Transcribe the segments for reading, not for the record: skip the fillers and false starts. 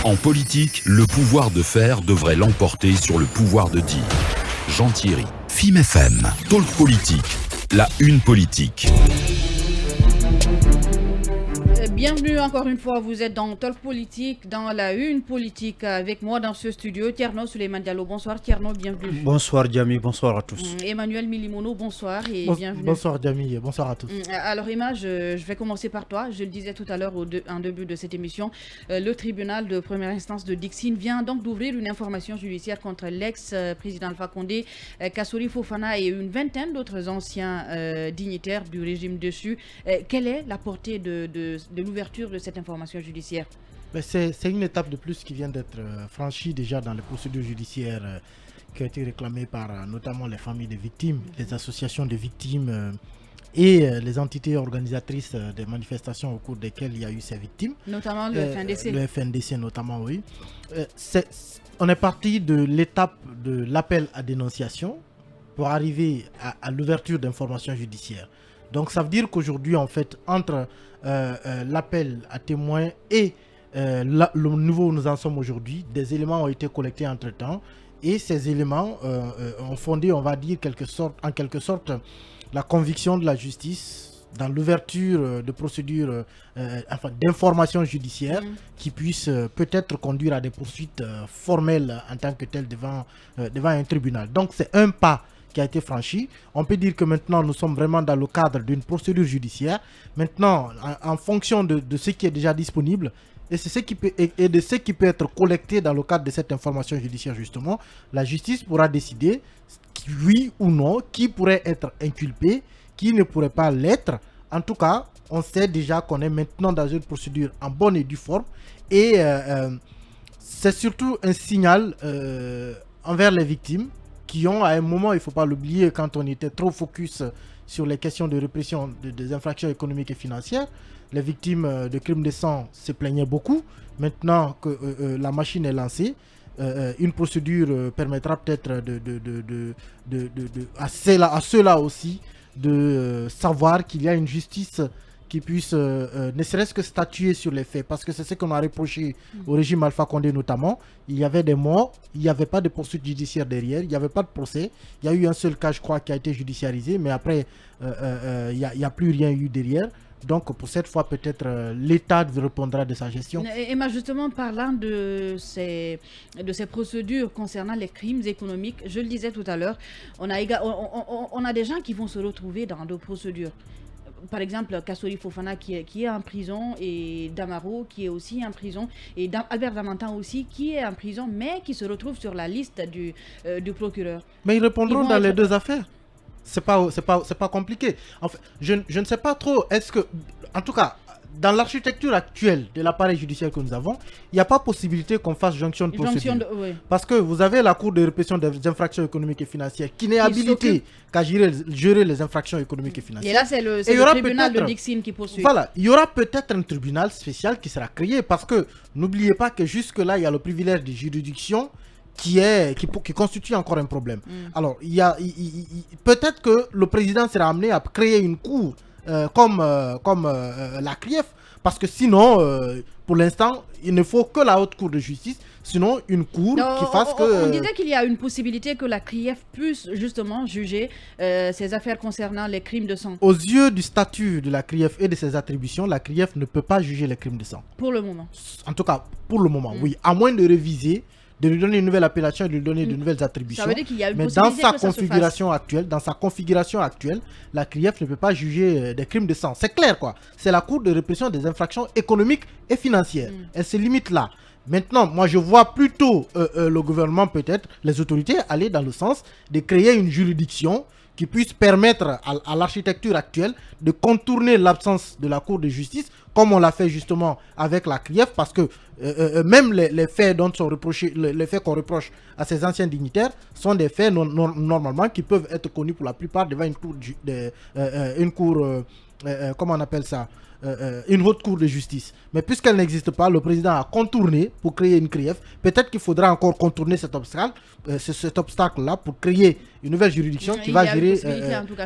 En politique, le pouvoir de faire devrait l'emporter sur le pouvoir de dire. Jean Thierry, FIM FM, Talk Politique, la une politique. Bienvenue encore une fois, vous êtes dans Talk Politique, dans la une politique, avec moi dans ce studio, Tierno Souleymane Diallo. Bonsoir Tierno, bienvenue. Bonsoir Djami, bonsoir à tous. Emmanuel Milimono, bonsoir et bienvenue. Bonsoir Djami, bonsoir à tous. Alors Emma, je vais commencer par toi. Je le disais tout à l'heure en début de cette émission, le tribunal de première instance de Dixine vient donc d'ouvrir une information judiciaire contre l'ex-président Alpha Condé, Kassory Fofana et une vingtaine d'autres anciens dignitaires du régime dessus. Quelle est la portée de l'ouverture de cette information judiciaire? C'est une étape de plus qui vient d'être franchie déjà dans les procédures judiciaires qui ont été réclamées par notamment les familles des victimes, les associations de victimes et les entités organisatrices des manifestations au cours desquelles il y a eu ces victimes. Notamment le FNDC. Le FNDC notamment, oui. On est parti de l'étape de l'appel à dénonciation pour arriver à l'ouverture d'informations judiciaires. Donc ça veut dire qu'aujourd'hui, en fait, entre l'appel à témoins et le niveau où nous en sommes aujourd'hui, des éléments ont été collectés entre-temps et ces éléments ont fondé, on va dire, en quelque sorte, la conviction de la justice dans l'ouverture de procédures, d'informations judiciaires qui puissent peut-être conduire à des poursuites formelles en tant que telles devant un tribunal. Donc c'est un pas qui a été franchi. On peut dire que maintenant nous sommes vraiment dans le cadre d'une procédure judiciaire. Maintenant, en fonction de ce qui est déjà disponible et de ce qui peut être collecté dans le cadre de cette information judiciaire justement, la justice pourra décider oui ou non qui pourrait être inculpé, qui ne pourrait pas l'être. En tout cas, on sait déjà qu'on est maintenant dans une procédure en bonne et due forme et c'est surtout un signal envers les victimes qui ont à un moment, il ne faut pas l'oublier, quand on était trop focus sur les questions de répression des infractions économiques et financières, les victimes de crimes de sang se plaignaient beaucoup. Maintenant que la machine est lancée, une procédure permettra peut-être à ceux-là aussi de savoir qu'il y a une justice qui puisse ne serait-ce que statuer sur les faits, parce que c'est ce qu'on a reproché au régime Alpha Condé notamment. Il y avait des morts, il n'y avait pas de poursuite judiciaire derrière, il n'y avait pas de procès. Il y a eu un seul cas, je crois, qui a été judiciarisé, mais après, il n'y a plus rien eu derrière. Donc pour cette fois, peut-être l'État répondra de sa gestion. Emma, justement, parlant de ces procédures concernant les crimes économiques, je le disais tout à l'heure, on a des gens qui vont se retrouver dans d'autres procédures. Par exemple, Kassory Fofana qui est en prison et Damaro qui est aussi en prison et Albert Damantin aussi qui est en prison mais qui se retrouve sur la liste du procureur. Mais ils répondront dans les deux affaires. C'est pas compliqué. En fait, je ne sais pas trop. Est-ce que, en tout cas, dans l'architecture actuelle de l'appareil judiciaire que nous avons, il n'y a pas possibilité qu'on fasse jonction de procédure. Oui. Parce que vous avez la Cour de répression des infractions économiques et financières qui n'est habilitée qu'à gérer les infractions économiques et financières. Et là, c'est le tribunal de Dixine qui poursuit. Voilà, il y aura peut-être un tribunal spécial qui sera créé parce que n'oubliez pas que jusque-là, il y a le privilège de juridiction qui constitue encore un problème. Alors, peut-être que le président sera amené à créer une cour comme la CRIEF, parce que sinon, pour l'instant, il ne faut que la haute cour de justice, sinon une cour qui fasse que... On disait qu'il y a une possibilité que la CRIEF puisse justement juger ces affaires concernant les crimes de sang. Aux yeux du statut de la CRIEF et de ses attributions, la CRIEF ne peut pas juger les crimes de sang. Pour le moment. En tout cas, pour le moment, oui. À moins de réviser, de lui donner une nouvelle appellation et de lui donner de nouvelles attributions. Ça veut dire qu'il y a une mais possibilité dans sa configuration actuelle, la CRIEF ne peut pas juger des crimes de sang. C'est clair, quoi. C'est la Cour de répression des infractions économiques et financières. Elle se limite là. Maintenant, moi, je vois plutôt le gouvernement, peut-être, les autorités, aller dans le sens de créer une juridiction qui puisse permettre à l'architecture actuelle de contourner l'absence de la Cour de justice, comme on l'a fait justement avec la CRIEF, parce que même les faits dont sont reprochés, les faits qu'on reproche à ces anciens dignitaires sont des faits normalement qui peuvent être connus pour la plupart devant une cour, comment on appelle ça, une haute cour de justice. Mais puisqu'elle n'existe pas, le président a contourné pour créer une CRIEF. Peut-être qu'il faudra encore contourner cet obstacle-là pour créer une nouvelle juridiction qui va gérer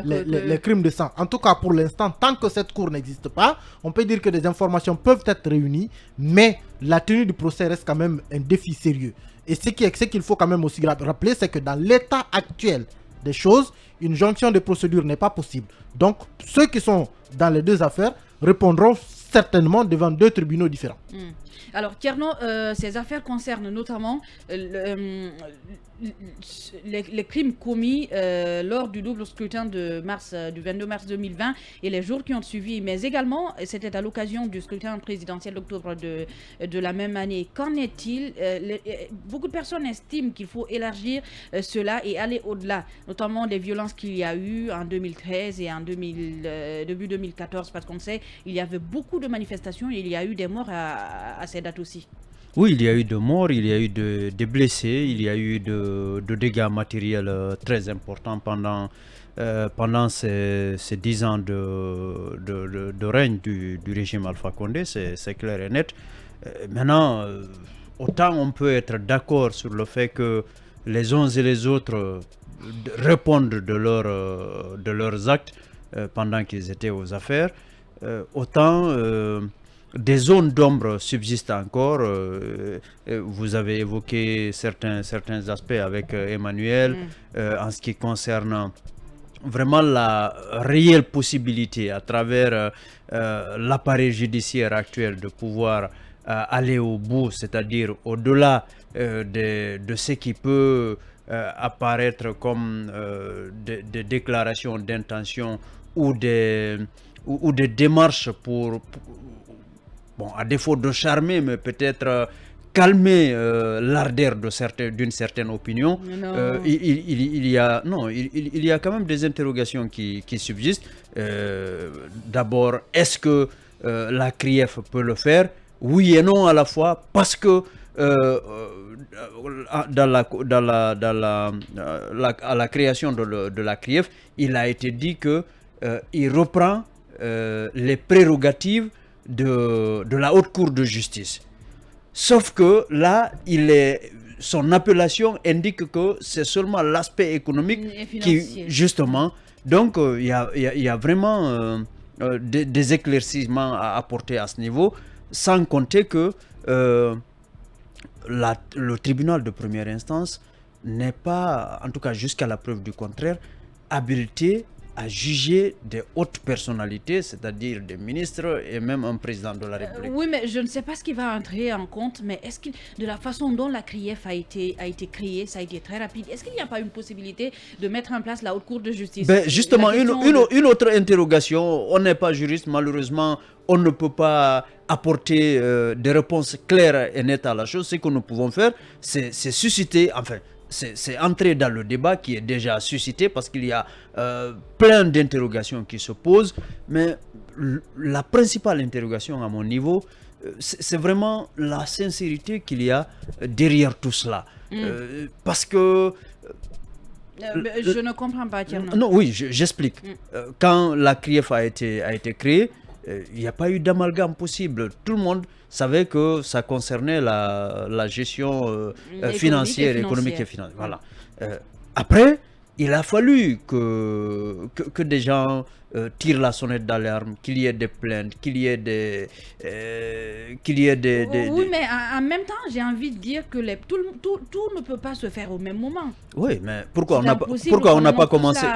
les crimes de sang. En tout cas, pour l'instant, tant que cette cour n'existe pas, on peut dire que des informations peuvent être réunies, mais la tenue du procès reste quand même un défi sérieux. Et ce qu'il faut quand même aussi rappeler, c'est que dans l'état actuel des choses, une jonction de procédure n'est pas possible. Donc, ceux qui sont dans les deux affaires répondront certainement devant deux tribunaux différents. Alors, Tierno, ces affaires concernent notamment les crimes commis lors du double scrutin du 22 mars 2020 et les jours qui ont suivi. Mais également, c'était à l'occasion du scrutin présidentiel d'octobre de la même année. Qu'en est-il? Beaucoup de personnes estiment qu'il faut élargir cela et aller au-delà, notamment des violences qu'il y a eu en 2013 et en début 2014, parce qu'on sait il y avait beaucoup de manifestations et il y a eu des morts à ces dates aussi. Oui, il y a eu de morts, il y a eu des blessés, il y a eu de dégâts matériels très importants pendant ces 10 ans de règne du régime Alpha Condé, c'est clair et net. Maintenant, autant on peut être d'accord sur le fait que les uns et les autres répondent de leurs actes pendant qu'ils étaient aux affaires, autant des zones d'ombre subsistent encore. Vous avez évoqué certains aspects avec Emmanuel en ce qui concerne vraiment la réelle possibilité à travers l'appareil judiciaire actuel de pouvoir aller au bout, c'est-à-dire au-delà de ce qui peut apparaître comme des déclarations d'intention ou des démarches pour à défaut de charmer, mais peut-être calmer l'ardeur d'une certaine opinion. Il y a quand même des interrogations qui subsistent. D'abord, est-ce que la CRIEF peut le faire? Oui et non à la fois, parce que à la création de la CRIEF, il a été dit que il reprend les prérogatives de la Haute Cour de justice. Sauf que là, son appellation indique que c'est seulement l'aspect économique qui, justement, donc il y a vraiment des éclaircissements à apporter à ce niveau, sans compter que le tribunal de première instance n'est pas, en tout cas jusqu'à la preuve du contraire, habilité à juger des hautes personnalités, c'est-à-dire des ministres et même un président de la République. Oui, mais je ne sais pas ce qui va entrer en compte, mais est-ce que de la façon dont la CRIEF a été créée, ça a été très rapide, est-ce qu'il n'y a pas une possibilité de mettre en place la Haute Cour de justice? Justement, une autre interrogation, on n'est pas juriste, malheureusement, on ne peut pas apporter des réponses claires et nettes à la chose. Ce que nous pouvons faire, c'est susciter, enfin, c'est entrer dans le débat qui est déjà suscité parce qu'il y a plein d'interrogations qui se posent. Mais la principale interrogation à mon niveau, c'est vraiment la sincérité qu'il y a derrière tout cela. Parce que... je ne comprends pas, Tierno. Non, oui, j'explique. Quand la CRIEF a été créée, il n'y a pas eu d'amalgame possible. Tout le monde savait que ça concernait la gestion financière, économique et financière. Voilà. Après, il a fallu que des gens tirent la sonnette d'alarme, qu'il y ait des plaintes, qu'il y ait des... Oui, mais en même temps, j'ai envie de dire que tout ne peut pas se faire au même moment. Oui, mais pourquoi on n'a pas commencé...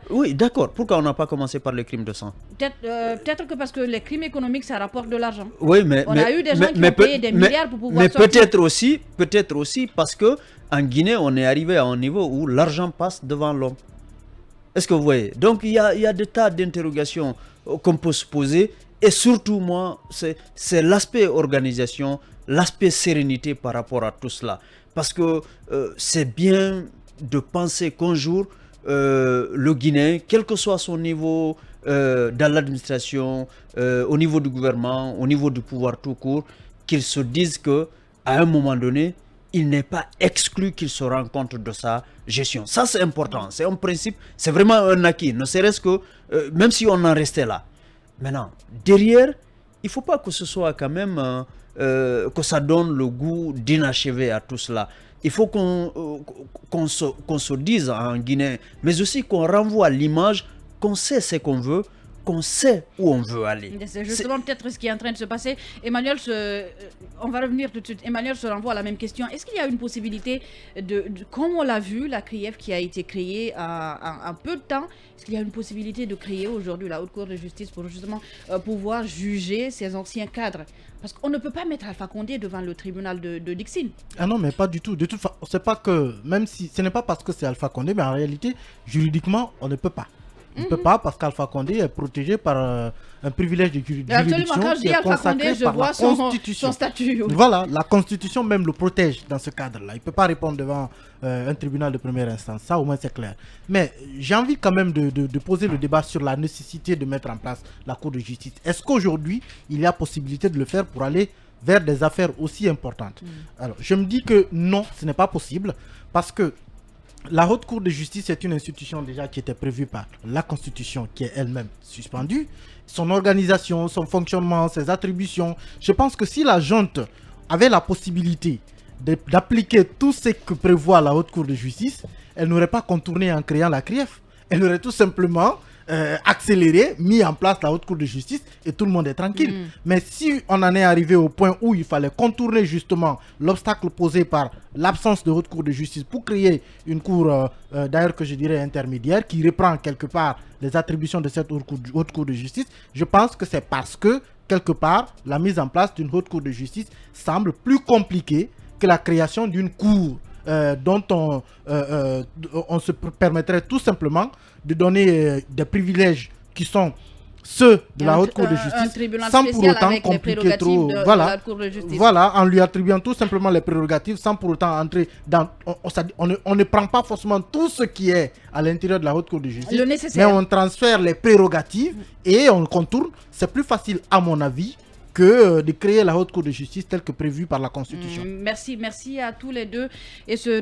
Oui, d'accord. Pourquoi on n'a pas commencé par les crimes de sang? Peut-être que parce que les crimes économiques, ça rapporte de l'argent. Oui, mais... On a eu des gens qui ont payé des milliards pour pouvoir sortir. Mais peut-être aussi parce que en Guinée, on est arrivé à un niveau où l'argent passe devant l'homme. Est-ce que vous voyez? Donc, il y a des tas d'interrogations qu'on peut se poser. Et surtout, moi, c'est l'aspect organisation, l'aspect sérénité par rapport à tout cela. Parce que c'est bien de penser qu'un jour, le Guinéen, quel que soit son niveau dans l'administration, au niveau du gouvernement, au niveau du pouvoir tout court, qu'il se dise qu'à un moment donné, il n'est pas exclu qu'il se rende compte de sa gestion. Ça, c'est important. C'est un principe, c'est vraiment un acquis. Ne serait-ce que, même si on en restait là. Maintenant, derrière, il ne faut pas que ce soit quand même que ça donne le goût d'inachevé à tout cela. Il faut qu'on se dise en Guinée, mais aussi qu'on renvoie l'image qu'on sait ce qu'on veut, qu'on sait où on veut aller. C'est justement peut-être ce qui est en train de se passer. Emmanuel, on va revenir tout de suite. Emmanuel se renvoie à la même question. Est-ce qu'il y a une possibilité comme on l'a vu, la CRIEF qui a été créée en peu de temps, est-ce qu'il y a une possibilité de créer aujourd'hui la Haute Cour de justice pour justement pouvoir juger ces anciens cadres? Parce qu'on ne peut pas mettre Alpha Condé devant le tribunal de Dixine. Ah non, mais pas du tout. De toute façon, c'est pas que, même si ce n'est pas parce que c'est Alpha Condé, mais en réalité, juridiquement, on ne peut pas. On ne peut pas parce qu'Alpha Condé est protégé par un privilège de juridiction. Absolument, quand je dis Alpha Condé, je vois son statut. Voilà, la Constitution même le protège dans ce cadre-là. Il ne peut pas répondre devant un tribunal de première instance. Ça, au moins, c'est clair. Mais j'ai envie quand même de poser le débat sur la nécessité de mettre en place la Cour de justice. Est-ce qu'aujourd'hui, il y a possibilité de le faire pour aller vers des affaires aussi importantes? Alors, je me dis que non, ce n'est pas possible parce que la Haute Cour de justice est une institution déjà qui était prévue par la Constitution, qui est elle-même suspendue. Son organisation, son fonctionnement, ses attributions. Je pense que si la junte avait la possibilité d'appliquer tout ce que prévoit la Haute Cour de justice, elle n'aurait pas contourné en créant la CRIEF. Elle aurait tout simplement accéléré, mis en place la Haute Cour de justice et tout le monde est tranquille. Mais si on en est arrivé au point où il fallait contourner justement l'obstacle posé par l'absence de Haute Cour de justice pour créer une cour, d'ailleurs que je dirais intermédiaire, qui reprend quelque part les attributions de cette Haute Cour de justice, je pense que c'est parce que quelque part la mise en place d'une Haute Cour de justice semble plus compliquée que la création d'une cour dont on se permettrait tout simplement de donner des privilèges qui sont ceux de la Haute Cour de justice sans pour autant compliquer trop. Voilà, en lui attribuant tout simplement les prérogatives sans pour autant entrer dans. On ne prend pas forcément tout ce qui est à l'intérieur de la Haute Cour de justice, mais on transfère les prérogatives et on contourne. C'est plus facile, à mon avis, que de créer la Haute Cour de justice telle que prévue par la Constitution. Merci à tous les deux. Et ce